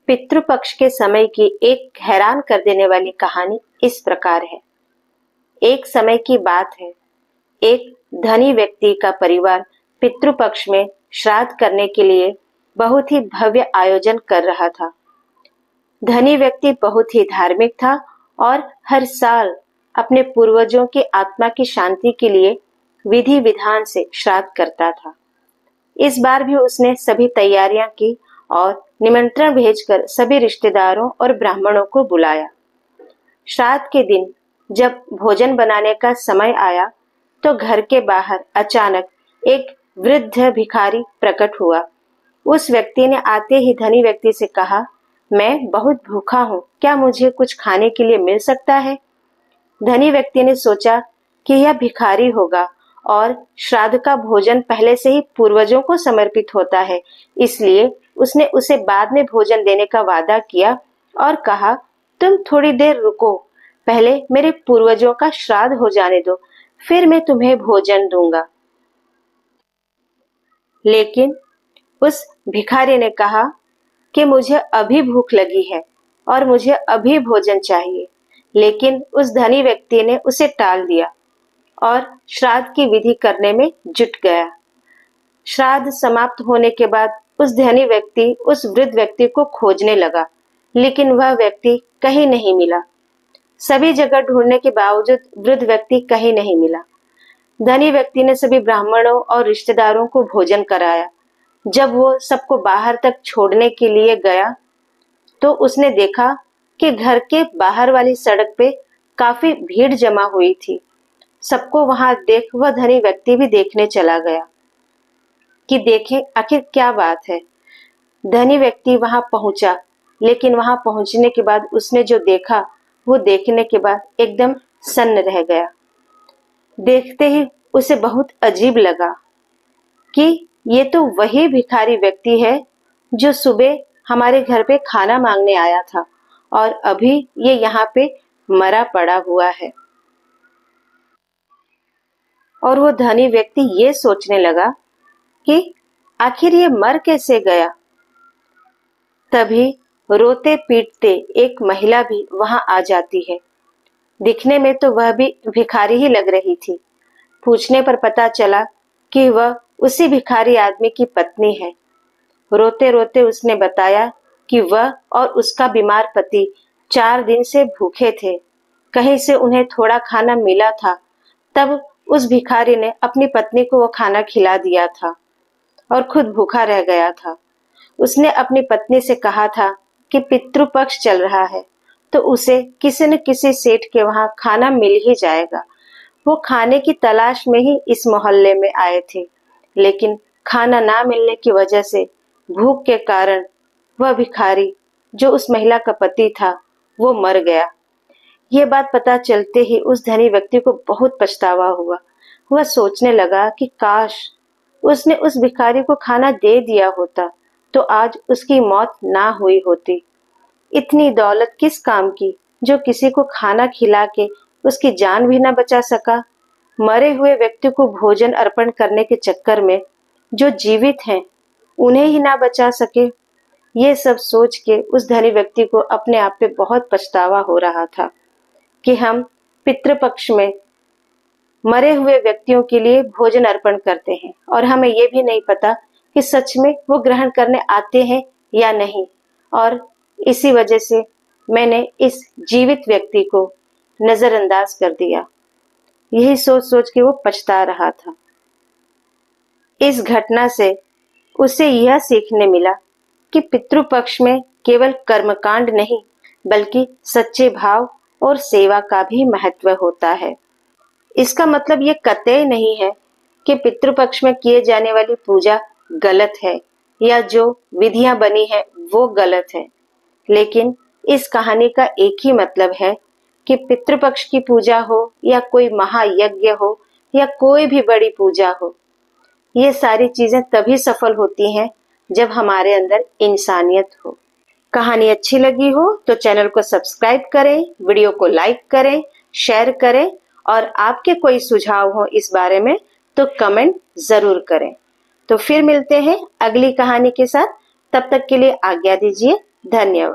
पितृपक्ष के समय की एक हैरान कर देने वाली कहानी इस प्रकार है। एक समय की बात है, एक धनी व्यक्ति का परिवार पितृपक्ष में श्राद्ध करने के लिए बहुत ही भव्य आयोजन कर रहा था। धनी व्यक्ति बहुत ही धार्मिक था और हर साल अपने पूर्वजों की आत्मा की शांति के लिए विधि विधान से श्राद्ध करता था। इस बार भी उसने सभी तैयारियां की और निमंत्रण भेजकर सभी रिश्तेदारों और ब्राह्मणों को बुलाया। श्राद्ध के दिन जब भोजन बनाने का समय आया तो घर के बाहर अचानक एक वृद्ध भिखारी प्रकट हुआ। उस व्यक्ति ने आते ही धनी व्यक्ति से कहा, मैं बहुत भूखा हूँ, क्या मुझे कुछ खाने के लिए मिल सकता है? धनी व्यक्ति ने सोचा कि यह भिखारी होगा और श्राद्ध का भोजन पहले से ही पूर्वजों को समर्पित होता है, इसलिए उसने उसे बाद में भोजन देने का वादा किया और कहा, तुम थोड़ी देर रुको, पहले मेरे पूर्वजों का श्राद्ध हो जाने दो, फिर मैं तुम्हें भोजन दूंगा। लेकिन उस भिखारी ने कहा कि मुझे अभी भूख लगी है और मुझे अभी भोजन चाहिए। लेकिन उस धनी व्यक्ति ने उसे टाल दिया और श्राद्ध की विधि करने में जुट गया। श्राद्ध समाप्त होने के बाद उस धनी व्यक्ति उस वृद्ध व्यक्ति को खोजने लगा, लेकिन वह व्यक्ति कहीं नहीं मिला। सभी जगह ढूंढने के बावजूद वृद्ध व्यक्ति कहीं नहीं मिला। धनी व्यक्ति ने सभी ब्राह्मणों और रिश्तेदारों को भोजन कराया। जब वो सबको बाहर तक छोड़ने के लिए गया तो उसने देखा कि घर के बाहर वाली सड़क पे काफी भीड़ जमा हुई थी। सबको वहां देख वह धनी व्यक्ति भी देखने चला गया कि देखें आखिर क्या बात है। धनी व्यक्ति वहां पहुंचा, लेकिन वहां पहुंचने के बाद उसने जो देखा वो देखने के बाद एकदम सन्न रह गया। देखते ही उसे बहुत अजीब लगा कि ये तो वही भिखारी व्यक्ति है जो सुबह हमारे घर पे खाना मांगने आया था और अभी ये यहाँ पे मरा पड़ा हुआ है। और वो धनी व्यक्ति ये सोचने लगा कि आखिर ये मर कैसे गया। तभी रोते पीटते एक महिला भी वहां आ जाती है। दिखने में तो वह भी भिखारी ही लग रही थी। पूछने पर पता चला कि वह उसी भिखारी आदमी की पत्नी है। रोते रोते उसने बताया कि वह और उसका बीमार पति 4 दिन से भूखे थे। कहीं से उन्हें थोड़ा खाना मिला था, तब उस भिखारी ने अपनी पत्नी को वो खाना खिला दिया था और खुद भूखा रह गया था। उसने अपनी पत्नी से कहा था कि पितृपक्ष चल रहा है तो उसे किसी न किसी सेठ के वहां खाना मिल ही जाएगा। वो खाने की तलाश में ही इस मोहल्ले में आए थे, लेकिन खाना ना मिलने की वजह से भूख के कारण वह भिखारी जो उस महिला का पति था वो मर गया। ये बात पता चलते ही उस धनी व्यक्ति को बहुत पछतावा हुआ। वह सोचने लगा कि काश उसने उस भिखारी को खाना दे दिया होता तो आज उसकी मौत ना हुई होती। इतनी दौलत किस काम की जो किसी को खाना खिला के उसकी जान भी ना बचा सका। मरे हुए व्यक्ति को भोजन अर्पण करने के चक्कर में जो जीवित हैं उन्हें ही ना बचा सके। ये सब सोच के उस धनी व्यक्ति को अपने आप पे बहुत पछतावा हो रहा था कि हम पितृपक्ष में मरे हुए व्यक्तियों के लिए भोजन अर्पण करते हैं और हमें ये भी नहीं पता कि सच में वो ग्रहण करने आते हैं या नहीं। और इसी वजह से मैंने इस जीवित व्यक्ति को नजरअंदाज कर दिया। यही सोच सोच के वो पछता रहा था। इस घटना से उसे यह सीखने मिला कि पितृपक्ष में केवल कर्मकांड नहीं बल्कि सच्चे भाव और सेवा का भी महत्व होता है। इसका मतलब ये कतई नहीं है कि पितृपक्ष में किए जाने वाली पूजा गलत है या जो विधियां बनी है वो गलत है, लेकिन इस कहानी का एक ही मतलब है कि पितृपक्ष की पूजा हो या कोई महायज्ञ हो या कोई भी बड़ी पूजा हो, ये सारी चीजें तभी सफल होती हैं जब हमारे अंदर इंसानियत हो। कहानी अच्छी लगी हो तो चैनल को सब्सक्राइब करें, वीडियो को लाइक करें, शेयर करें और आपके कोई सुझाव हो इस बारे में तो कमेंट जरूर करें। तो फिर मिलते हैं अगली कहानी के साथ। तब तक के लिए आज्ञा दीजिए। धन्यवाद।